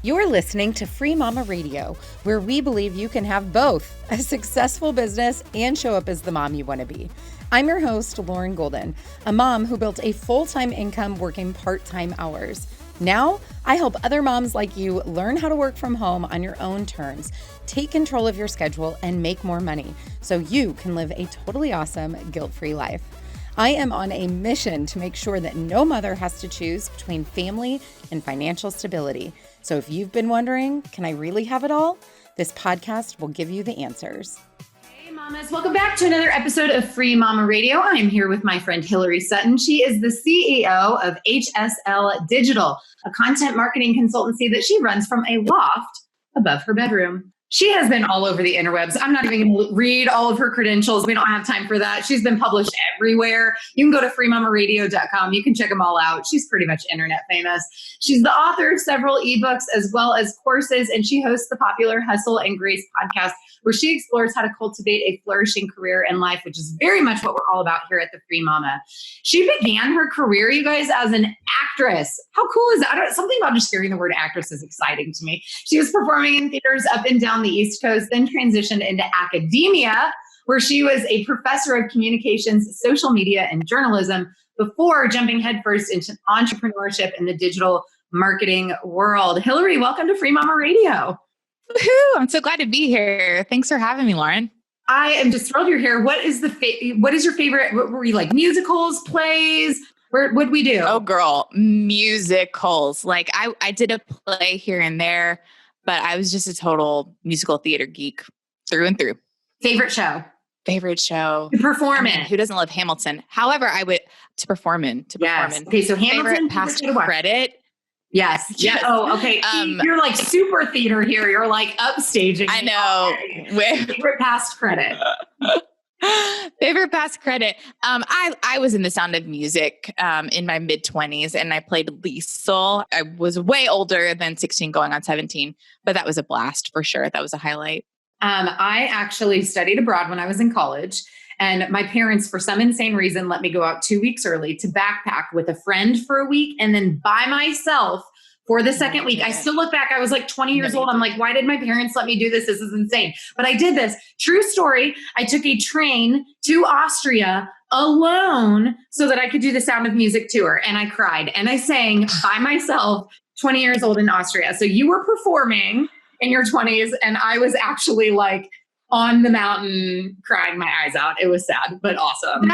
You're listening to Free Mama Radio, where we believe you can have both a successful business and show up as the mom you want to be. I'm your host, Lauren Golden, a mom who built a full-time income working part-time hours. Now, I help other moms like you learn how to work from home on your own terms, take control of your schedule, and make more money so you can live a totally awesome, guilt-free life. I am on a mission to make sure that no mother has to choose between family and financial stability. So if you've been wondering, can I really have it all? This podcast will give you the answers. Hey mamas, welcome back to another episode of Free Mama Radio. I'm here with my friend Hillary Sutton. She is the CEO of HSL Digital, a content marketing consultancy that she runs from a loft above her bedroom. She has been all over the interwebs. I'm not even going to read all of her credentials. We don't have time for that. She's been published everywhere. You can go to freemamaradio.com. You can check them all out. She's pretty much internet famous. She's the author of several ebooks as well as courses, and she hosts the popular Hustle and Grace podcast, where she explores how to cultivate a flourishing career in life, which is very much what we're all about here at the Free Mama. She began her career, you guys, as an actress. How cool is that? Something about just hearing the word actress is exciting to me. She was performing in theaters up and down the East Coast, then transitioned into academia, where she was a professor of communications, social media, and journalism before jumping headfirst into entrepreneurship in the digital marketing world. Hillary, welcome to Free Mama Radio. Woohoo! I'm so glad to be here. Thanks for having me, Lauren. I am just thrilled you're here. What is your favorite? What were you like? Musicals, plays? What'd we do? Oh, girl, musicals. Like I did a play here and there, but I was just a total musical theater geek through and through. Favorite show? To perform in. Who doesn't love Hamilton? However, I would to perform in. Okay, so Hamilton. Favorite past credit. Yes. Yeah. Oh, okay. You're like super theater here. You're like upstaging. I know. Favorite past credit. Favorite past credit. I was in The Sound of Music in my mid-20s, and I played Liesl. I was way older than 16 going on 17, but that was a blast for sure. That was a highlight. I actually studied abroad when I was in college, and my parents, for some insane reason, let me go out 2 weeks early to backpack with a friend for a week and then by myself for the second week. I still look back, I was like 20 years old. I'm like, why did my parents let me do this? This is insane. But I did this. True story. I took a train to Austria alone so that I could do the Sound of Music tour. And I cried and I sang by myself, 20 years old in Austria. So you were performing in your 20s and I was actually like on the mountain crying my eyes out. It was sad, but awesome.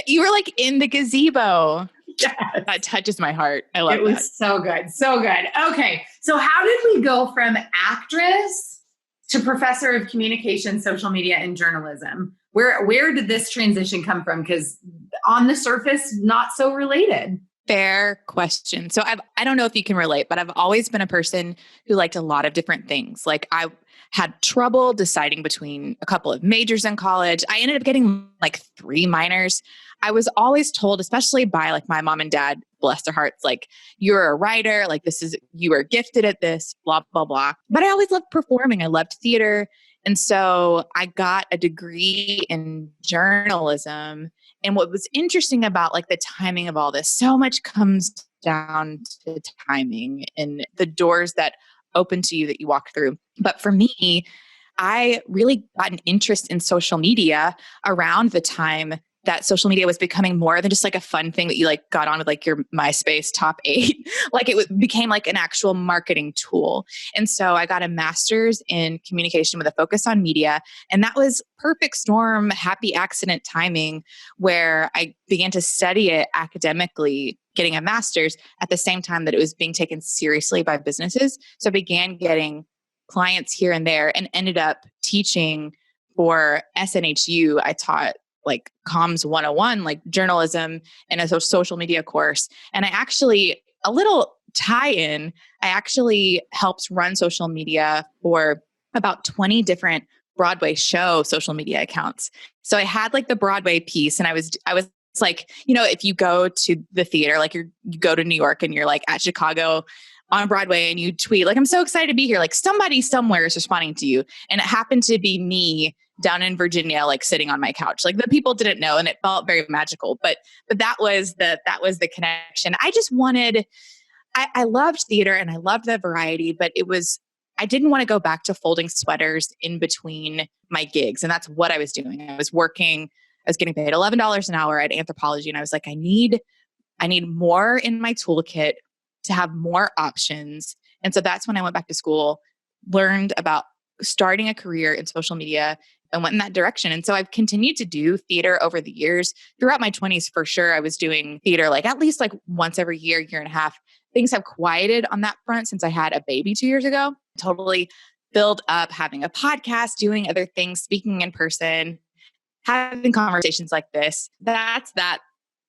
You were like in the gazebo. Yes. That touches my heart. I love it. It was so good. So good. Okay. So how did we go from actress to professor of communication, social media, and journalism? Where did this transition come from? Because on the surface, not so related. Fair question. So I don't know if you can relate, but I've always been a person who liked a lot of different things. Like I had trouble deciding between a couple of majors in college. I ended up getting like 3 minors. I was always told, especially by like my mom and dad, bless their hearts, like you're a writer, like you are gifted at this, blah, blah, blah. But I always loved performing. I loved theater. And so I got a degree in journalism. And what was interesting about like the timing of all this, so much comes down to timing and the doors that open to you that you walk through. But for me, I really got an interest in social media around the time that social media was becoming more than just like a fun thing that you like got on with like your MySpace top 8. Like became like an actual marketing tool. And so I got a master's in communication with a focus on media. And that was perfect storm, happy accident timing, where I began to study it academically, getting a master's at the same time that it was being taken seriously by businesses. So I began getting clients here and there and ended up teaching for SNHU. I taught like comms 101, like journalism and a social media course. And I actually, a little tie-in, I actually helped run social media for about 20 different Broadway show social media accounts. So I had like the Broadway piece and I was like, you know, if you go to the theater, like you go to New York and you're like at Chicago on Broadway and you tweet like, I'm so excited to be here. Like somebody somewhere is responding to you. And it happened to be me down in Virginia, like sitting on my couch. Like the people didn't know and it felt very magical, but that was the connection. I just wanted, I loved theater and I loved the variety, but I didn't want to go back to folding sweaters in between my gigs. And that's what I was doing. I was getting paid $11 an hour at Anthropologie. And I was like, I need more in my toolkit to have more options. And so that's when I went back to school, learned about starting a career in social media and went in that direction. And so I've continued to do theater over the years. Throughout my 20s, for sure, I was doing theater like at least like once every year and a half. Things have quieted on that front since I had a baby 2 years ago. Totally filled up having a podcast, doing other things, speaking in person, having conversations like this. That's that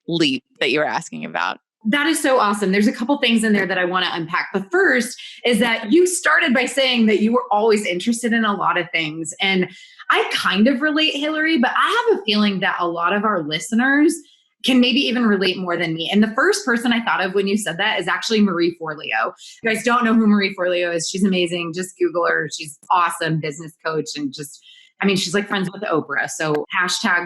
leap that you were asking about. That is so awesome. There's a couple things in there that I want to unpack. The first is that you started by saying that you were always interested in a lot of things. And I kind of relate, Hillary, but I have a feeling that a lot of our listeners can maybe even relate more than me. And the first person I thought of when you said that is actually Marie Forleo. You guys don't know who Marie Forleo is. She's amazing. Just Google her. She's awesome business coach and she's like friends with Oprah. So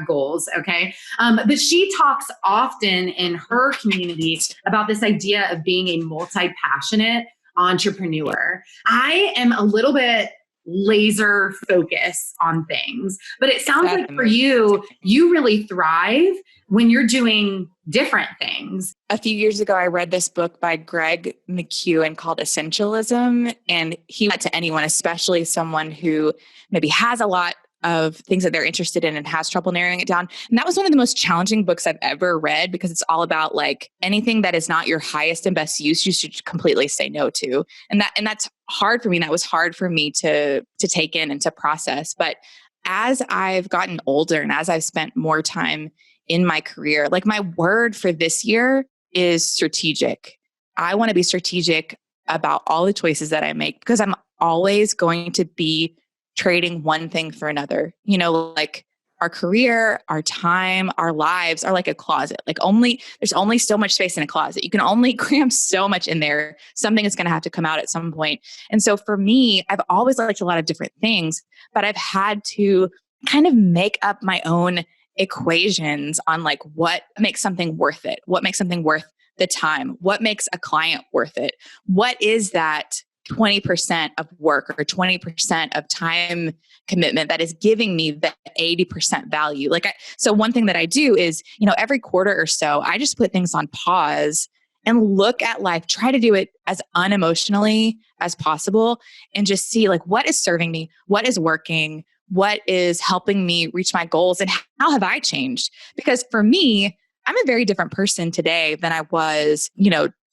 #goals. Okay. But she talks often in her community about this idea of being a multi-passionate entrepreneur. I am a little bit laser focused on things, but it sounds like for you really thrive when you're doing different things. A few years ago, I read this book by Greg McKeown called Essentialism. And he went to anyone, especially someone who maybe has a lot of things that they're interested in and has trouble narrowing it down. And that was one of the most challenging books I've ever read because it's all about like anything that is not your highest and best use, you should completely say no to. And that's hard for me. That was hard for me to take in and to process. But as I've gotten older and as I've spent more time in my career, like my word for this year is strategic. I want to be strategic about all the choices that I make because I'm always going to be trading one thing for another. You know, like our career, our time, our lives are like a closet. Like there's only so much space in a closet. You can only cram so much in there. Something is going to have to come out at some point. And so for me, I've always liked a lot of different things, but I've had to kind of make up my own equations on like what makes something worth it, what makes something worth the time, what makes a client worth it, what is that 20% of work or 20% of time commitment that is giving me the 80% value. So one thing that I do is, every quarter or so, I just put things on pause and look at life, try to do it as unemotionally as possible and just see like what is serving me, what is working, what is helping me reach my goals and how have I changed? Because for me, I'm a very different person today than I was,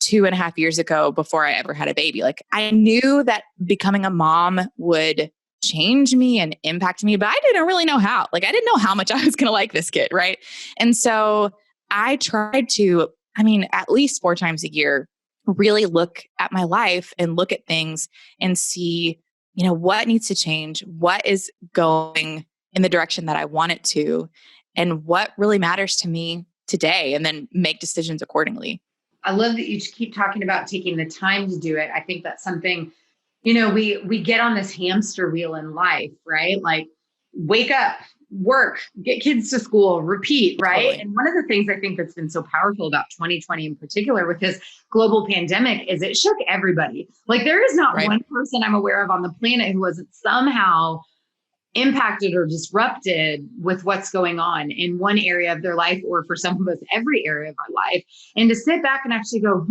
2.5 years ago before I ever had a baby. Like I knew that becoming a mom would change me and impact me, but I didn't really know how. Like I didn't know how much I was going to like this kid, right? And so I tried to, at least 4 times a year, really look at my life and look at things and see, what needs to change, what is going in the direction that I want it to, and what really matters to me today, and then make decisions accordingly. I love that you keep talking about taking the time to do it. I think that's something, we get on this hamster wheel in life, right? Like wake up, work, get kids to school, repeat, right? Totally. And one of the things I think that's been so powerful about 2020 in particular with this global pandemic is it shook everybody. Like there is not one person I'm aware of on the planet who wasn't somehow impacted or disrupted with what's going on in one area of their life, or for some of us, every area of our life. And to sit back and actually go,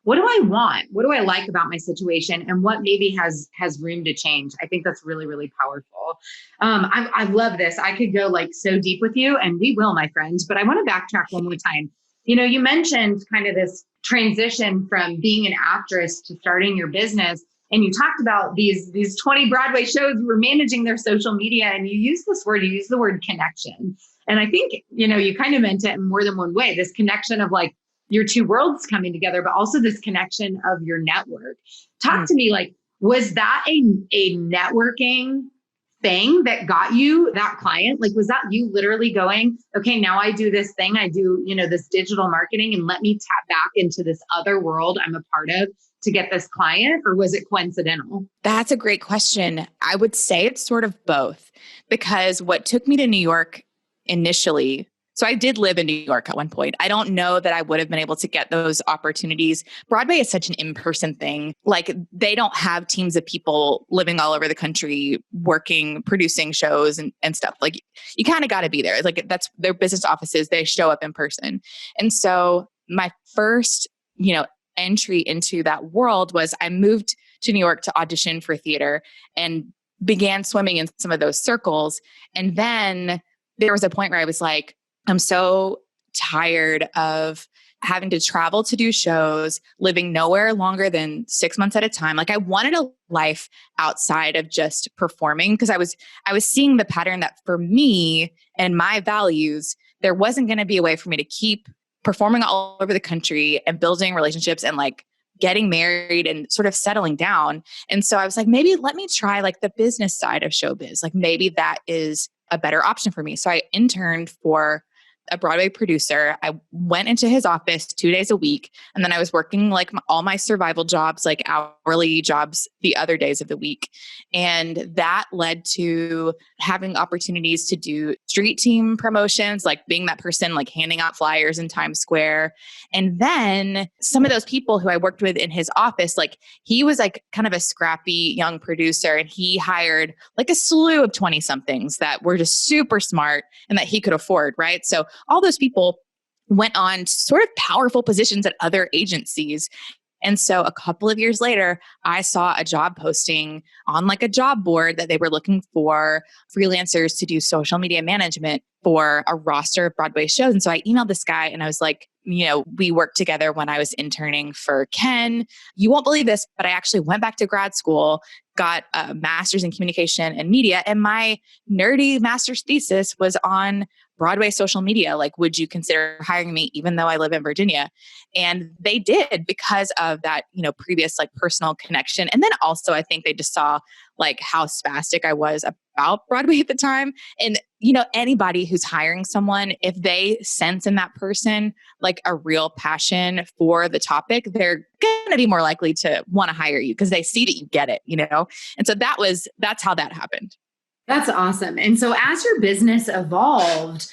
what do I want? What do I like about my situation? And what maybe has room to change? I think that's really, really powerful. I love this. I could go like so deep with you, and we will, my friends, but I want to backtrack one more time. You mentioned kind of this transition from being an actress to starting your business. And you talked about these 20 Broadway shows were managing their social media, and you used the word connection. And I think, you kind of meant it in more than one way, this connection of like your two worlds coming together, but also this connection of your network. Talk to me, like, was that a networking thing that got you that client? Like, was that you literally going, okay, now I do this thing, I do, this digital marketing, and let me tap back into this other world I'm a part of to get this client? Or was it coincidental? That's a great question. I would say it's sort of both, because what took me to New York initially So I did live in New York at one point. I don't know that I would have been able to get those opportunities. Broadway is such an in-person thing. Like they don't have teams of people living all over the country, working, producing shows and stuff. Like you kind of got to be there. Like that's their business offices. They show up in person. And so my first, entry into that world was I moved to New York to audition for theater and began swimming in some of those circles. And then there was a point where I was like, I'm so tired of having to travel to do shows, living nowhere longer than 6 months at a time. Like I wanted a life outside of just performing because I was seeing the pattern that for me and my values, there wasn't going to be a way for me to keep performing all over the country and building relationships and like getting married and sort of settling down. And so I was like, maybe let me try like the business side of showbiz. Like maybe that is a better option for me. So I interned for a Broadway producer. I went into his office 2 days a week. And then I was working like all my survival jobs, like hourly jobs the other days of the week. And that led to having opportunities to do street team promotions, like being that person, like handing out flyers in Times Square. And then some of those people who I worked with in his office, like he was like kind of a scrappy young producer and he hired like a slew of 20 somethings that were just super smart and that he could afford. Right. So all those people went on to sort of powerful positions at other agencies. And so a couple of years later, I saw a job posting on like a job board that they were looking for freelancers to do social media management for a roster of Broadway shows. And so I emailed this guy and I was like, we worked together when I was interning for Ken. You won't believe this, but I actually went back to grad school, got a master's in communication and media. And my nerdy master's thesis was on Broadway social media. Like, would you consider hiring me even though I live in Virginia? And they did because of that, previous like personal connection. And then also I think they just saw like how spastic I was about Broadway at the time. And, anybody who's hiring someone, if they sense in that person like a real passion for the topic, they're going to be more likely to want to hire you because they see that you get it, And so that's how that happened. That's awesome. And so as your business evolved,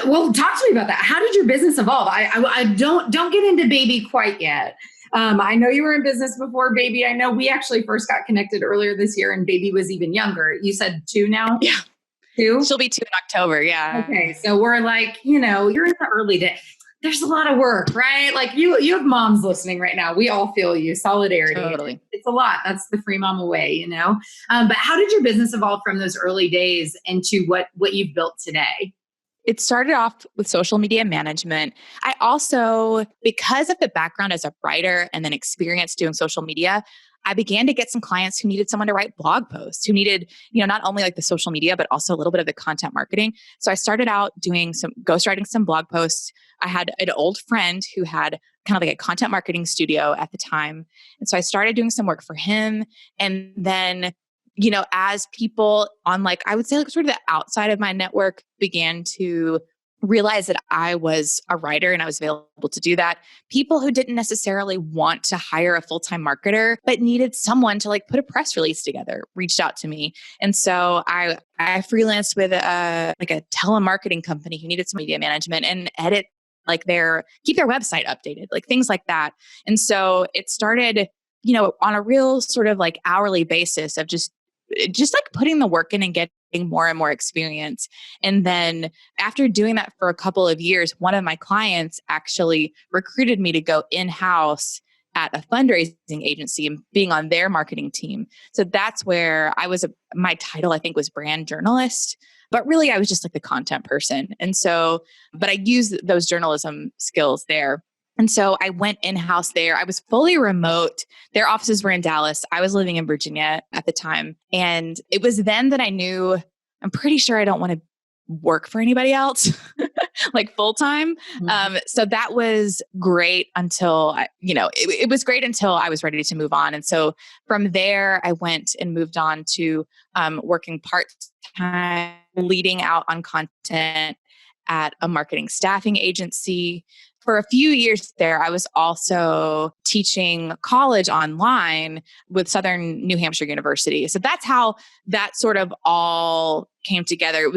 well, talk to me about that. How did your business evolve? I don't get into Baby quite yet. I know you were in business before Baby. I know we actually first got connected earlier this year and Baby was even younger. You said 2 now? Yeah. 2? She'll be 2 in October. Yeah. Okay. So we're like, you're in the early days. There's a lot of work, right? Like you have moms listening right now. We all feel you. Solidarity. Totally. It's a lot. That's the free mama way, But how did your business evolve from those early days into what you've built today? It started off with social media management. I also, because of the background as a writer and then experience doing social media, I began to get some clients who needed someone to write blog posts, who needed, not only like the social media, but also a little bit of the content marketing. So I started out doing some ghostwriting, some blog posts. I had an old friend who had kind of like a content marketing studio at the time. And so I started doing some work for him. And then, as people on like, I would say like sort of the outside of my network began to realize that I was a writer and I was available to do that. People who didn't necessarily want to hire a full-time marketer, but needed someone to like put a press release together, reached out to me. And so I freelanced with a telemarketing company who needed some media management and edit like keep their website updated, like things like that. And so it started, on a real sort of like hourly basis of just like putting the work in and getting more and more experience. And then after doing that for a couple of years, one of my clients actually recruited me to go in-house at a fundraising agency and being on their marketing team. So that's where my title, I think, was brand journalist, but really I was just like the content person. And so, but I used those journalism skills there. And so I went in-house there. I was fully remote. Their offices were in Dallas. I was living in Virginia at the time. And it was then that I knew, I'm pretty sure I don't want to work for anybody else, like full-time. Mm-hmm. So that was great until, it was great until I was ready to move on. And so from there, I went and moved on to working part-time, leading out on content at a marketing staffing agency. For a few years there, I was also teaching college online with Southern New Hampshire University. So that's how that sort of all came together.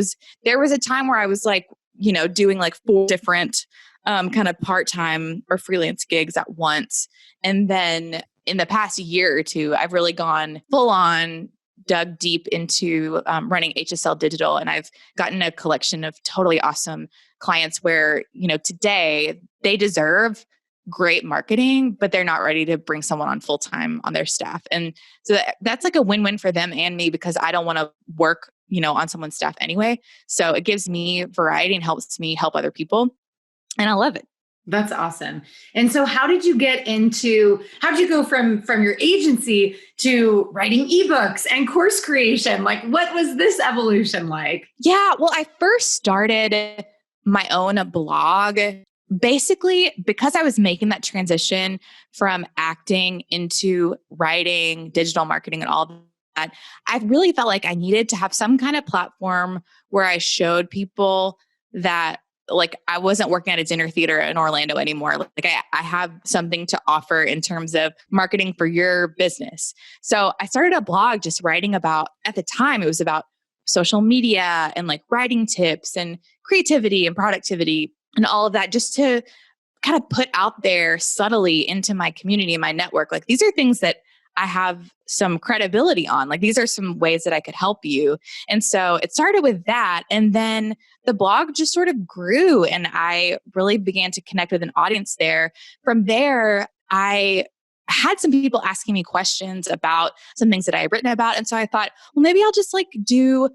There was a time where I was like, doing like 4 different kind of part-time or freelance gigs at once. And then in the past year or two, I've really gone full on, dug deep into running HSL Digital. And I've gotten a collection of totally awesome clients where, today they deserve great marketing, but they're not ready to bring someone on full-time on their staff. And so that's like a win-win for them and me, because I don't want to work, on someone's staff anyway. So it gives me variety and helps me help other people. And I love it. That's awesome. And so how did you go from your agency to writing ebooks and course creation? Like, what was this evolution like? Yeah, well, I first started my own blog basically because I was making that transition from acting into writing, digital marketing, and all that. I really felt like I needed to have some kind of platform where I showed people that like I wasn't working at a dinner theater in Orlando anymore. Like I have something to offer in terms of marketing for your business. So I started a blog just writing about, at the time, it was about social media and like writing tips and creativity and productivity and all of that, just to kind of put out there subtly into my community and my network. Like, these are things that I have some credibility on. Like, these are some ways that I could help you. And so it started with that. And then the blog just sort of grew and I really began to connect with an audience there. From there, I had some people asking me questions about some things that I had written about. And so I thought, well, maybe I'll just like do,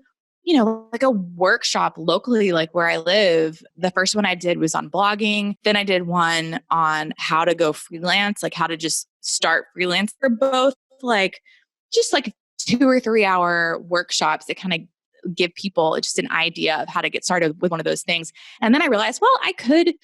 like a workshop locally, like where I live. The first one I did was on blogging. Then I did one on how to go freelance, like how to just start freelance. For both like just like 2 or 3 hour workshops that kind of give people just an idea of how to get started with one of those things. And then I realized, well, I could,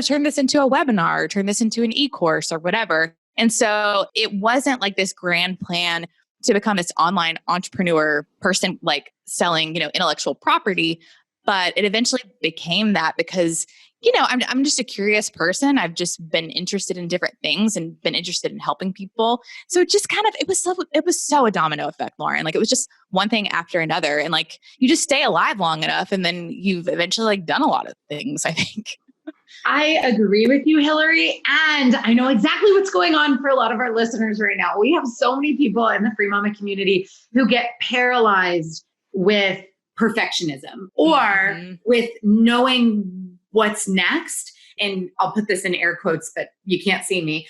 turn this into a webinar, or turn this into an e-course or whatever. And so it wasn't like this grand plan to become this online entrepreneur person, like selling, intellectual property. But it eventually became that because, I'm just a curious person. I've just been interested in different things and been interested in helping people. So it just kind of, it was so a domino effect, Lauren. Like, it was just one thing after another. And like, you just stay alive long enough and then you've eventually like done a lot of things, I think. I agree with you, Hillary. And I know exactly what's going on for a lot of our listeners right now. We have so many people in the Free Mama community who get paralyzed with perfectionism or with knowing what's next. And I'll put this in air quotes, but you can't see me,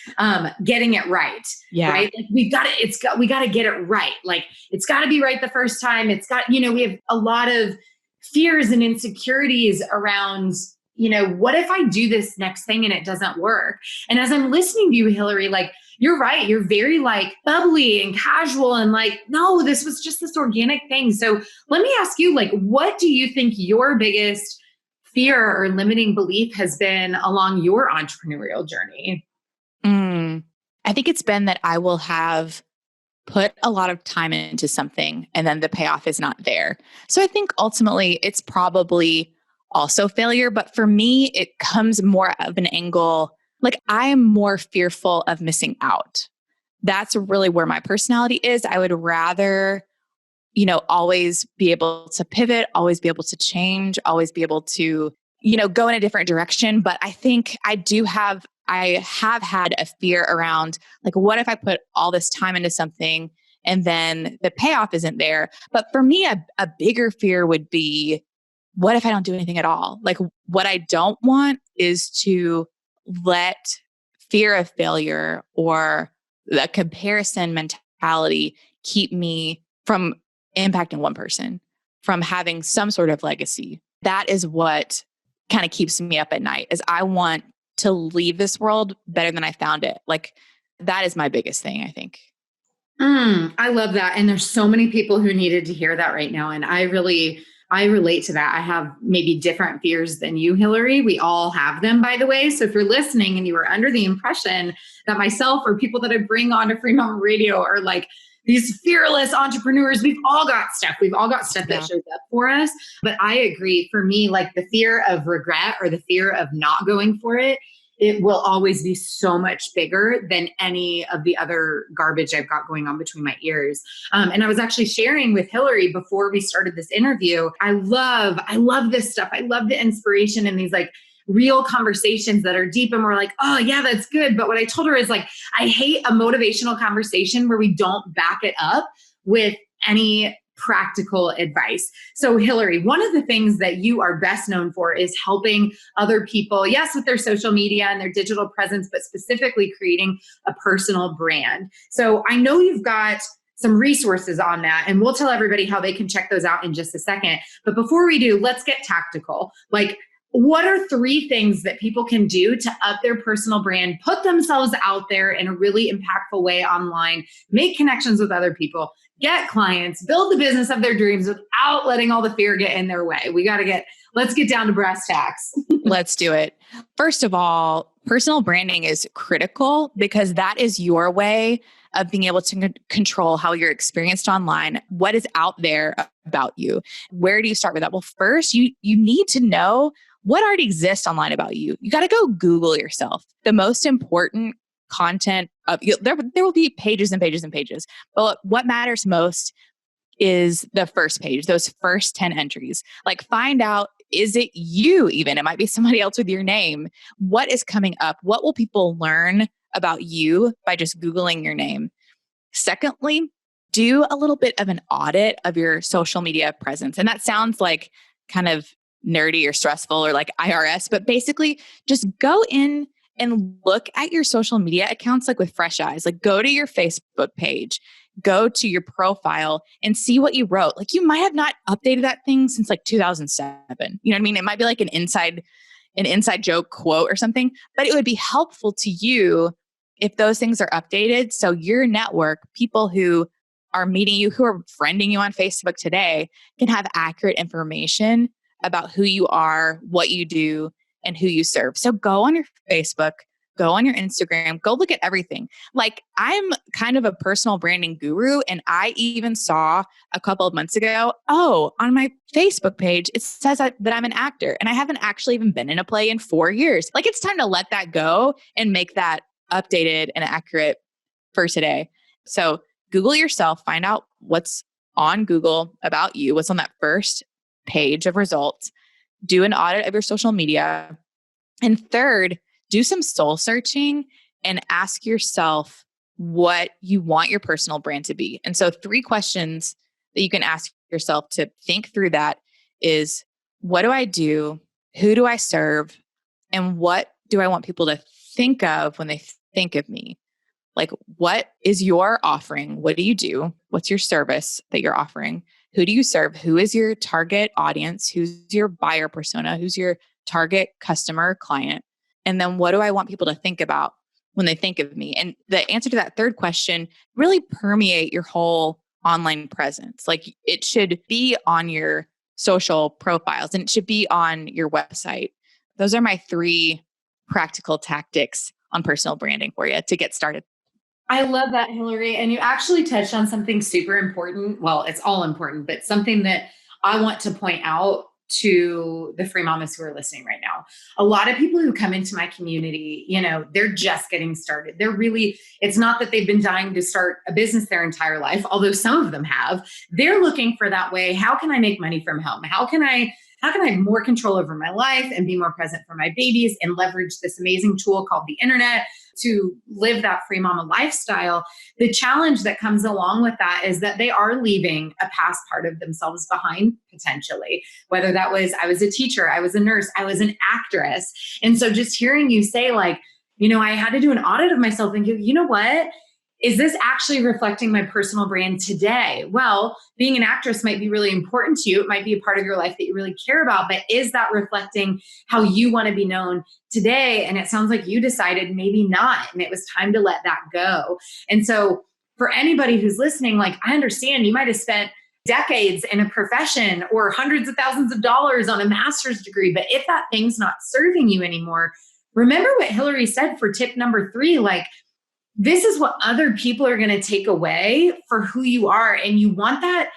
getting it right. Yeah. Right. Like we got to get it right. Like, it's got to be right the first time. It's got, we have a lot of fears and insecurities around, what if I do this next thing and it doesn't work? And as I'm listening to you, Hillary, like, you're right. You're very like bubbly and casual and like, no, this was just this organic thing. So let me ask you, like, what do you think your biggest fear or limiting belief has been along your entrepreneurial journey? I think it's been that I will have put a lot of time into something and then the payoff is not there. So I think ultimately it's probably also failure. But for me, it comes more of an angle, like I am more fearful of missing out. That's really where my personality is. I would rather, always be able to pivot, always be able to change, always be able to, go in a different direction. But I think I have had a fear around like, what if I put all this time into something and then the payoff isn't there? But for me, a bigger fear would be, what if I don't do anything at all? Like, what I don't want is to let fear of failure or the comparison mentality keep me from impacting one person, from having some sort of legacy. That is what kind of keeps me up at night, is I want to leave this world better than I found it. Like, that is my biggest thing, I think. I love that. And there's so many people who needed to hear that right now. And I relate to that. I have maybe different fears than you, Hillary. We all have them, by the way. So if you're listening and you were under the impression that myself or people that I bring on to Free Mama Radio are like these fearless entrepreneurs, we've all got stuff. We've all got stuff that shows up for us. But I agree. For me, like the fear of regret or the fear of not going for it it will always be so much bigger than any of the other garbage I've got going on between my ears. And I was actually sharing with Hillary before we started this interview. I love this stuff. I love the inspiration and these like real conversations that are deep and we're like, oh yeah, that's good. But what I told her is like, I hate a motivational conversation where we don't back it up with any practical advice. So Hillary, one of the things that you are best known for is helping other people, yes, with their social media and their digital presence, but specifically creating a personal brand. So I know you've got some resources on that, and we'll tell everybody how they can check those out in just a second. But before we do, let's get tactical. Like, what are 3 things that people can do to up their personal brand, put themselves out there in a really impactful way online, make connections with other people, get clients, build the business of their dreams without letting all the fear get in their way? Let's get down to brass tacks. Let's do it. First of all, personal branding is critical because that is your way of being able to control how you're experienced online, what is out there about you. Where do you start with that? Well, first, you need to know what already exists online about you. You got to go Google yourself. The most important content there will be pages and pages and pages, but what matters most is the first page, those first 10 entries. Like, find out, is it you even? It might be somebody else with your name. What is coming up? What will people learn about you by just Googling your name? Secondly, do a little bit of an audit of your social media presence. And that sounds like kind of nerdy or stressful or like IRS, but basically just go in and look at your social media accounts like with fresh eyes. Like, go to your Facebook page, go to your profile and see what you wrote. Like, you might have not updated that thing since like 2007. You know what I mean? It might be like an inside joke quote or something, but it would be helpful to you if those things are updated. So your network, people who are meeting you, who are friending you on Facebook today, can have accurate information about who you are, what you do, and who you serve. So go on your Facebook, go on your Instagram, go look at everything. Like, I'm kind of a personal branding guru, and I even saw a couple of months ago, on my Facebook page, it says that I'm an actor, and I haven't actually even been in a play in 4 years. Like, it's time to let that go and make that updated and accurate for today. So Google yourself, find out what's on Google about you, what's on that first page of results. Do an audit of your social media. And third, do some soul searching and ask yourself what you want your personal brand to be. And so 3 questions that you can ask yourself to think through that is, what do I do? Who do I serve? And what do I want people to think of when they think of me? Like, what is your offering? What do you do? What's your service that you're offering? Who do you serve? Who is your target audience? Who's your buyer persona? Who's your target customer, client? And then what do I want people to think about when they think of me? And the answer to that third question really permeate your whole online presence. Like, it should be on your social profiles and it should be on your website. Those are my 3 practical tactics on personal branding for you to get started. I love that, Hillary. And you actually touched on something super important. Well, it's all important, but something that I want to point out to the free mamas who are listening right now. A lot of people who come into my community, they're just getting started. It's not that they've been dying to start a business their entire life, although some of them have. They're looking for that way. How can I make money from home? How can I have more control over my life and be more present for my babies and leverage this amazing tool called the internet to live that free mama lifestyle? The challenge that comes along with that is that they are leaving a past part of themselves behind, potentially. Whether that was, I was a teacher, I was a nurse, I was an actress. And so just hearing you say like, I had to do an audit of myself and go, you know what? Is this actually reflecting my personal brand today? Well, being an actress might be really important to you. It might be a part of your life that you really care about, but is that reflecting how you want to be known today? And it sounds like you decided maybe not, and it was time to let that go. And so for anybody who's listening, like, I understand you might have spent decades in a profession or hundreds of thousands of dollars on a master's degree, but if that thing's not serving you anymore, remember what Hillary said for tip number 3, like, this is what other people are going to take away for who you are. And you want that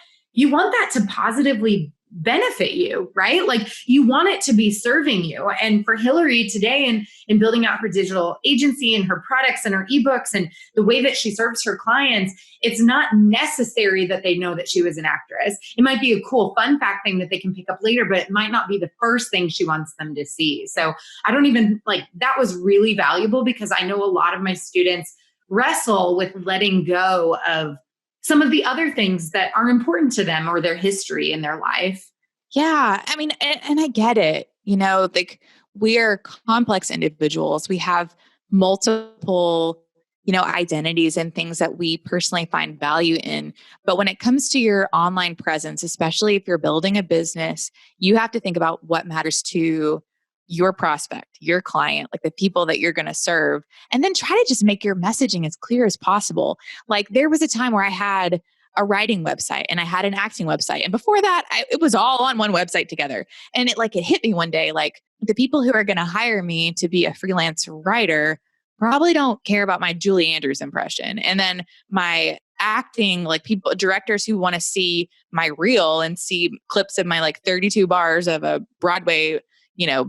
to positively benefit you, right? Like you want it to be serving you. And for Hillary today in building out her digital agency and her products and her ebooks and the way that she serves her clients, it's not necessary that they know that she was an actress. It might be a cool fun fact thing that they can pick up later, but it might not be the first thing she wants them to see. So I don't even like, that was really valuable because I know a lot of my students wrestle with letting go of some of the other things that are important to them or their history in their life. Yeah. I mean, and I get it. Like we're complex individuals. We have multiple, identities and things that we personally find value in. But when it comes to your online presence, especially if you're building a business, you have to think about what matters to your prospect, your client, like the people that you're going to serve, and then try to just make your messaging as clear as possible. Like there was a time where I had a writing website and I had an acting website. And before that, it was all on one website together. And it hit me one day, like the people who are going to hire me to be a freelance writer probably don't care about my Julie Andrews impression. And then my acting, like directors who want to see my reel and see clips of my like 32 bars of a Broadway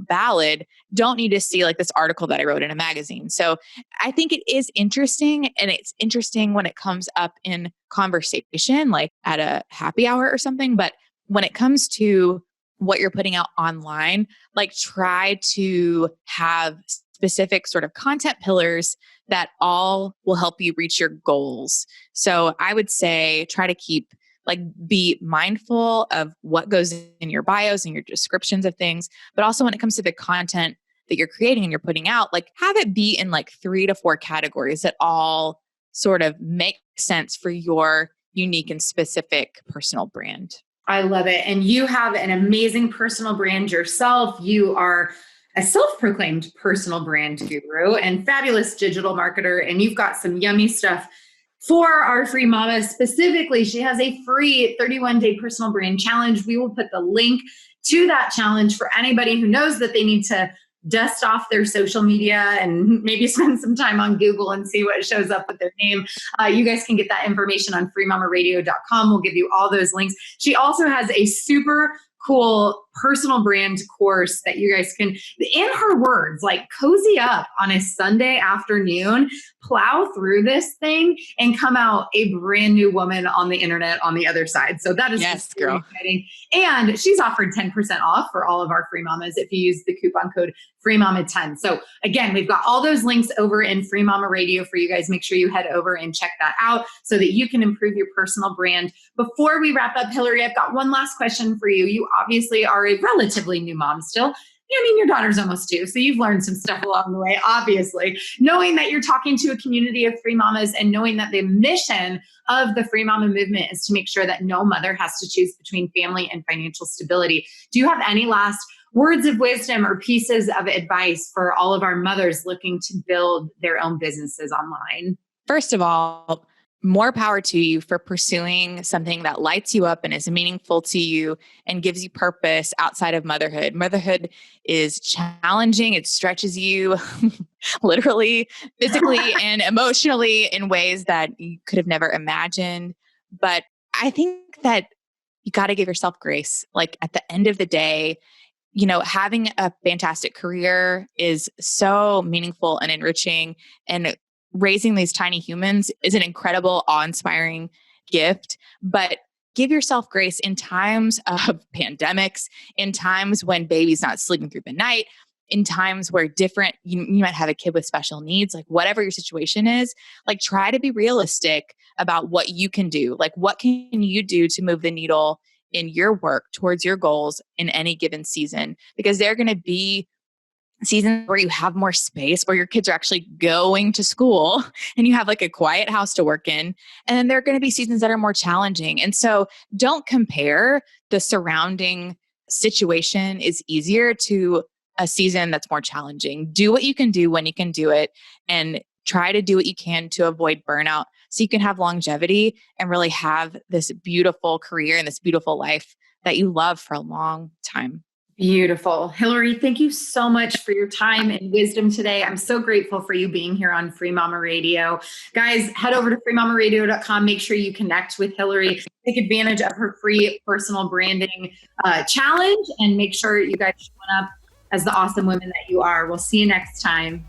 ballad don't need to see like this article that I wrote in a magazine. So I think it is interesting, and it's interesting when it comes up in conversation, like at a happy hour or something. But when it comes to what you're putting out online, like try to have specific sort of content pillars that all will help you reach your goals. So I would say try to be mindful of what goes in your bios and your descriptions of things. But also when it comes to the content that you're creating and you're putting out, like have it be in like 3 to 4 categories that all sort of make sense for your unique and specific personal brand. I love it. And you have an amazing personal brand yourself. You are a self-proclaimed personal brand guru and fabulous digital marketer. And you've got some yummy stuff for our free mamas. Specifically, she has a free 31-day personal brand challenge. We will put the link to that challenge for anybody who knows that they need to dust off their social media and maybe spend some time on Google and see what shows up with their name. You guys can get that information on freemamaradio.com. We'll give you all those links. She also has a super cool personal brand course that you guys can, in her words, like cozy up on a Sunday afternoon, plow through this thing and come out a brand new woman on the internet on the other side. So that is yes, really girl. exciting. And she's offered 10% off for all of our free mamas if you use the coupon code FreeMama10. So again, we've got all those links over in Free Mama Radio for you guys. Make sure you head over and check that out so that you can improve your personal brand. Before we wrap up, Hillary, I've got one last question for you. You obviously are a relatively new mom still. I mean, your daughter's almost 2, so you've learned some stuff along the way, obviously. Knowing that you're talking to a community of free mamas and knowing that the mission of the Free Mama movement is to make sure that no mother has to choose between family and financial stability. Do you have any last words of wisdom or pieces of advice for all of our mothers looking to build their own businesses online? First of all, more power to you for pursuing something that lights you up and is meaningful to you and gives you purpose outside of motherhood. Motherhood is challenging. It stretches you literally, physically, and emotionally in ways that you could have never imagined. But I think that you got to give yourself grace. Like at the end of the day, having a fantastic career is so meaningful and enriching, and raising these tiny humans is an incredible, awe-inspiring gift. But give yourself grace in times of pandemics, in times when baby's not sleeping through the night, in times where you might have a kid with special needs, like whatever your situation is, like try to be realistic about what you can do. Like what can you do to move the needle in your work towards your goals in any given season? Because they're going to be seasons where you have more space, where your kids are actually going to school and you have like a quiet house to work in. And then there are going to be seasons that are more challenging. And so don't compare the surrounding situation is easier to a season that's more challenging. Do what you can do when you can do it, and try to do what you can to avoid burnout so you can have longevity and really have this beautiful career and this beautiful life that you love for a long time. Beautiful. Hillary, thank you so much for your time and wisdom today. I'm so grateful for you being here on Free Mama Radio. Guys, head over to freemamaradio.com. Make sure you connect with Hillary. Take advantage of her free personal branding challenge, and make sure you guys show up as the awesome women that you are. We'll see you next time.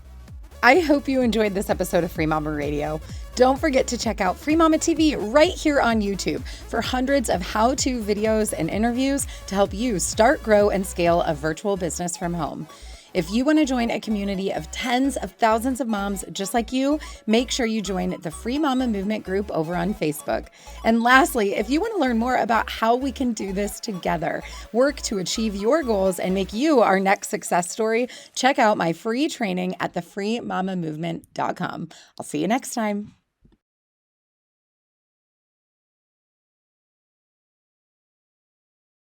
I hope you enjoyed this episode of Free Mama Radio. Don't forget to check out Free Mama TV right here on YouTube for hundreds of how-to videos and interviews to help you start, grow, and scale a virtual business from home. If you want to join a community of tens of thousands of moms just like you, make sure you join the Free Mama Movement group over on Facebook. And lastly, if you want to learn more about how we can do this together, work to achieve your goals, and make you our next success story, check out my free training at thefreemamamovement.com. I'll see you next time.